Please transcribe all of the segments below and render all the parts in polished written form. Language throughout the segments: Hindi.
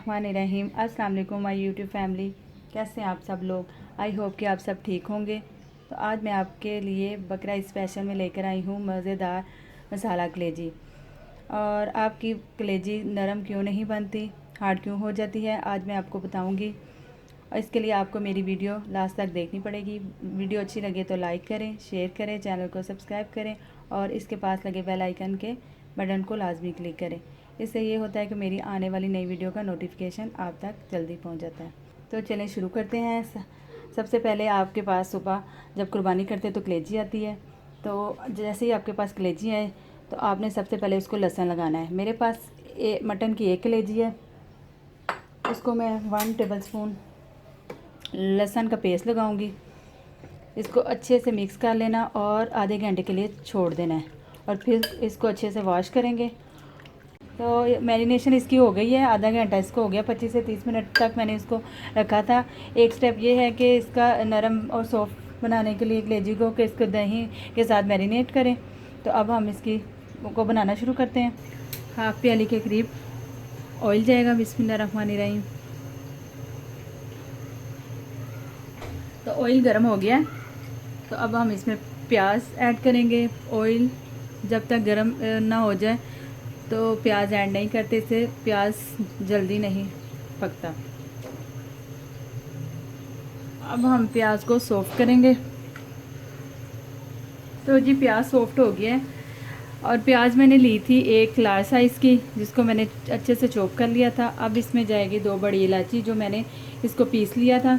बिस्मिल्लाहिर्रहमानिर्रहीम। अस्सलाम वालेकुम माय यूट्यूब फैमिली। कैसे हैं आप सब लोग? आई होप कि आप सब ठीक होंगे। तो आज मैं आपके लिए बकरा स्पेशल में लेकर आई हूँ मज़ेदार मसाला कलेजी। और आपकी कलेजी नरम क्यों नहीं बनती, हार्ड क्यों हो जाती है, आज मैं आपको बताऊँगी। और इसके लिए आपको मेरी वीडियो लास्ट तक देखनी पड़ेगी। वीडियो अच्छी लगे तो लाइक करें, शेयर करें, चैनल को सब्सक्राइब करें और इसके पास लगे बेल आइकन के बटन को लाजमी क्लिक करें। इससे ये होता है कि मेरी आने वाली नई वीडियो का नोटिफिकेशन आप तक जल्दी पहुंच जाता है। तो चलें शुरू करते हैं। सबसे पहले आपके पास सुबह जब कुर्बानी करते हैं तो कलेजी आती है। तो जैसे ही आपके पास कलेजी है तो आपने सबसे पहले उसको लहसुन लगाना है। मेरे पास मटन की एक कलेजी है, उसको मैं 1 टेबल स्पून लहसुन का पेस्ट लगाऊंगी। इसको अच्छे से मिक्स कर लेना और आधे घंटे के लिए छोड़ देना है और फिर इसको अच्छे से वॉश करेंगे। तो मैरिनेशन इसकी हो गई है, आधा घंटा इसको हो गया, 25 से 30 मिनट तक मैंने इसको रखा था। एक स्टेप ये है कि इसका नरम और सॉफ्ट बनाने के लिए कलेजी को कि इसको दही के साथ मैरिनेट करें। तो अब हम इसकी को बनाना शुरू करते हैं। हाफ़ प्याली के करीब ऑयल जाएगा। बिस्मिल्लाहिर्रहमानिर्रहीम। तो ऑयल गर्म हो गया, तो अब हम इसमें प्याज ऐड करेंगे। ऑयल जब तक गर्म ना हो जाए तो प्याज ऐड नहीं करते, इससे प्याज जल्दी नहीं पकता। अब हम प्याज को सॉफ्ट करेंगे। तो जी प्याज सॉफ्ट हो गया है और प्याज मैंने ली थी एक लार्ज साइज़ की, जिसको मैंने अच्छे से चॉप कर लिया था। अब इसमें जाएगी 2 बड़ी इलायची, जो मैंने इसको पीस लिया था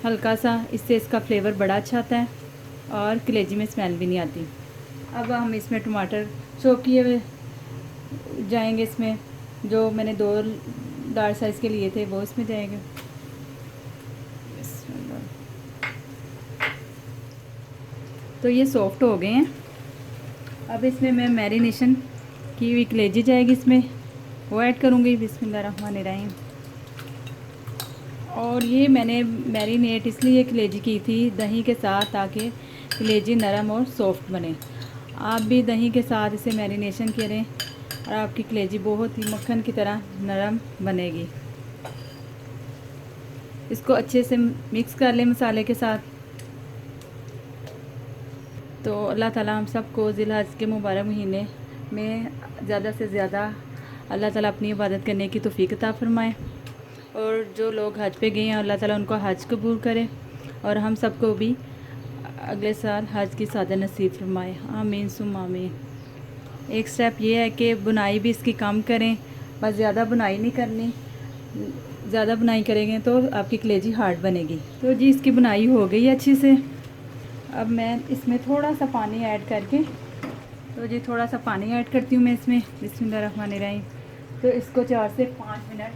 हल्का सा, इससे इसका फ्लेवर बड़ा अच्छा आता है और कलेजी में स्मेल भी नहीं आती। अब हम इसमें टमाटर चॉप किए हुए जाएंगे। इसमें जो मैंने 2 लार्ज साइज़ के लिए थे वो इसमें जाएंगे। तो ये सॉफ्ट हो गए हैं। अब इसमें मैं मैरिनेशन की हुई कलेजी जाएगी, इसमें वो ऐड करूँगी। बिस्मिल्लाहिर्रहमानिर्रहीम। और ये मैंने मैरिनेट इसलिए कलेजी की थी दही के साथ, ताकि कलेजी नरम और सॉफ्ट बने। आप भी दही के साथ इसे मैरिनेशन करें और आपकी कलेजी बहुत ही मक्खन की तरह नरम बनेगी। इसको अच्छे से मिक्स कर लें मसाले के साथ। तो अल्लाह ताला हम सबको ज़िलहज के मुबारक महीने में ज़्यादा से ज़्यादा अल्लाह ताला अपनी इबादत करने की तौफीक अता फरमाए। और जो लोग हज पे गए हैं अल्लाह ताला उनको हज कबूल करे और हम सबको भी अगले साल हज की सादत नसीब फरमाए। आमीन सुम आमीन। एक स्टेप ये है कि बुनाई भी इसकी कम करें, बस ज़्यादा बुनाई नहीं करनी। ज़्यादा बुनाई करेंगे तो आपकी कलेजी हार्ड बनेगी। तो जी इसकी बुनाई हो गई अच्छी से। अब मैं इसमें थोड़ा सा पानी ऐड करके, तो जी थोड़ा सा पानी ऐड करती हूँ मैं इसमें। बिस्मिल्लाहिर्रहमानिर्रहीम। तो इसको 4 से 5 मिनट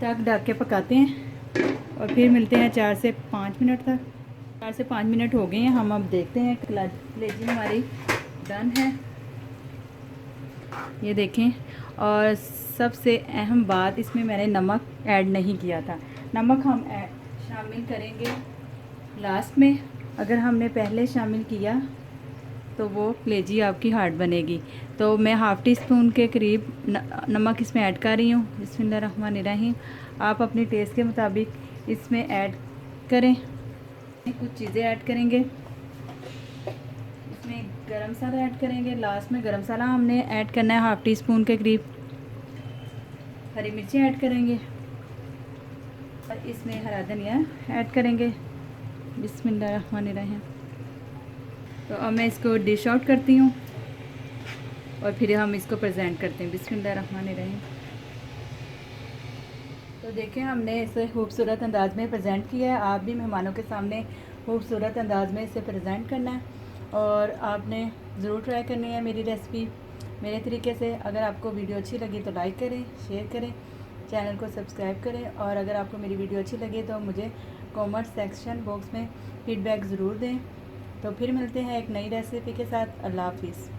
तक ढक के पकाते हैं और फिर मिलते हैं 4 से 5 मिनट तक। 4 से 5 मिनट हो गए हैं। हम अब देखते हैं कलेजी हमारी डन है, ये देखें। और सबसे अहम बात, इसमें मैंने नमक ऐड नहीं किया था। नमक हम शामिल करेंगे लास्ट में। अगर हमने पहले शामिल किया तो वो कलेजी आपकी हार्ड बनेगी। तो मैं हाफ़ टी स्पून के करीब नमक इसमें ऐड कर रही हूँ। बिस्मिल्लाहिर्रहमानिर्रहीम। आप अपने टेस्ट के मुताबिक इसमें ऐड करें। कुछ चीज़ें ऐड करेंगे, इसमें गरम मसाला ऐड करेंगे। लास्ट में गरम मसाला हमने ऐड करना है हाफ़ टी स्पून के करीब। हरी मिर्ची ऐड करेंगे और इसमें हरा धनिया ऐड करेंगे। बिस्मिल्लाहिर्रहमानिर्रहीम। तो अब मैं इसको डिश आउट करती हूँ और फिर हम इसको प्रेजेंट करते हैं। बिस्मिल्लाहिर्रहमानिर्रहीम। तो देखें हमने इसे खूबसूरत अंदाज में प्रेजेंट किया है। आप भी मेहमानों के सामने खूबसूरत अंदाज में इसे प्रेजेंट करना है और आपने ज़रूर ट्राई करनी है मेरी रेसिपी मेरे तरीके से। अगर आपको वीडियो अच्छी लगी तो लाइक करें, शेयर करें, चैनल को सब्सक्राइब करें। और अगर आपको मेरी वीडियो अच्छी लगी तो मुझे कमेंट सेक्शन बॉक्स में फ़ीडबैक ज़रूर दें। तो फिर मिलते हैं एक नई रेसिपी के साथ। अल्लाह हाफिज़।